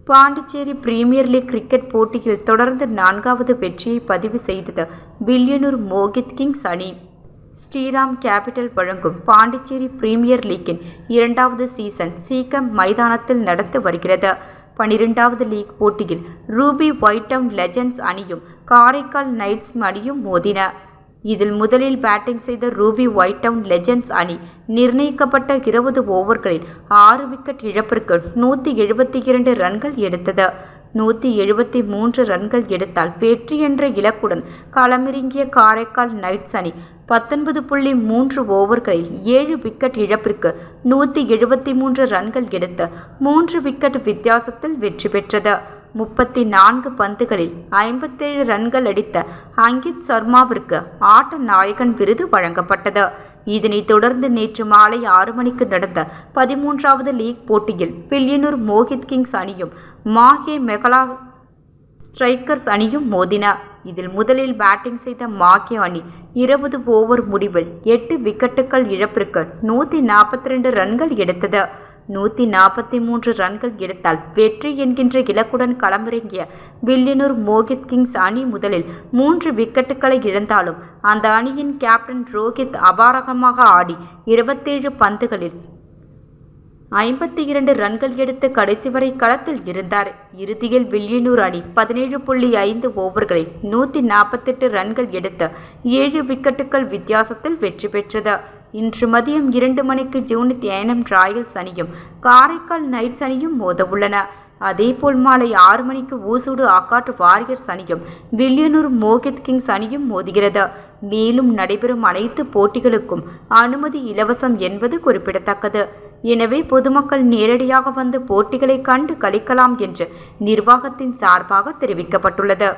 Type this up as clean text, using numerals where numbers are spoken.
Pondicherry premier league cricket போட்டியில் தொடர்ந்து 4வது வெற்றியை பதிவு செய்தது வில்லியனூர் மோகித் கிங்ஸ் அணி. ஸ்ரீராம் கேபிட்டல் வழங்கும் பாண்டிச்சேரி பிரீமியர் லீக்கின் 2வது சீசன் சீகம் மைதானத்தில் நடந்து வருகிறது. 12வது லீக் போட்டியில் ரூபி ஒயிட்டவுன் லெஜண்ட்ஸ் அணியும் காரைக்கால் நைட்ஸ் அணியும் மோதின. இதில் முதலில் பேட்டிங் செய்த ரூபி ஒயிட்டவுன் லெஜண்ட்ஸ் அணி நிர்ணயிக்கப்பட்ட 20 ஓவர்களில் 6 விக்கெட் இழப்பிற்கு 172 ரன்கள் எடுத்தது. 173 ரன்கள் எடுத்தால் வெற்றி என்ற இலக்குடன் களமிறங்கிய காரைக்கால் நைட்ஸ் அணி 19.3 ஓவர்களில் 7 விக்கெட் இழப்பிற்கு 173 ரன்கள் எடுத்து 3 விக்கெட் வித்தியாசத்தில் வெற்றி பெற்றது. 34 பந்துகளில் 57 ரன்கள் அடித்த அங்கித் சர்மாவிற்கு ஆட்ட நாயகன் விருது வழங்கப்பட்டது. இதனைத் தொடர்ந்து நேற்று மாலை 6 மணிக்கு நடந்த 13வது லீக் போட்டியில் வில்லியனூர் மோகித் கிங்ஸ் அணியும் மாஹே மெகலா ஸ்ட்ரைக்கர்ஸ் அணியும் மோதின. இதில் முதலில் பேட்டிங் செய்த மாஹே அணி 20 ஓவர் முடிவில் 8 விக்கெட்டுகள் இழப்பிற்கு 142 ரன்கள் எடுத்தது. 143 ரன்கள் எடுத்தால் வெற்றி என்கின்ற இலக்குடன் களமிறங்கிய வில்லியனூர் மோகித் கிங்ஸ் அணி முதலில் 3 விக்கெட்டுகளை இழந்தாலும் அந்த அணியின் கேப்டன் ரோஹித் அபாரகமாக ஆடி 27 பந்துகளில் 52 ரன்கள் எடுத்து கடைசி வரை களத்தில் இருந்தார். இறுதியில் வில்லியனூர் அணி 17.5 ஓவர்களில் 148 ரன்கள் எடுத்து 7 விக்கெட்டுகள் வித்தியாசத்தில் வெற்றி பெற்றது. இன்று மதியம் 2 மணிக்கு ஜூனித் ஏனம் ராயல்ஸ் அணியும் காரைக்கால் நைட்ஸ் அணியும் மோதவுள்ளன. அதேபோல் மாலை 6 மணிக்கு ஊசூடு ஆக்காட்டு வாரியர்ஸ் அணியும் வில்லியனூர் மோகித் கிங்ஸ் அணியும் மோதுகிறது. மேலும் நடைபெறும் அனைத்து போட்டிகளுக்கும் அனுமதி இலவசம் என்பது குறிப்பிடத்தக்கது. எனவே பொதுமக்கள் நேரடியாக வந்து போட்டிகளை கண்டு களிக்கலாம் என்று நிர்வாகத்தின் சார்பாக தெரிவிக்கப்பட்டுள்ளது.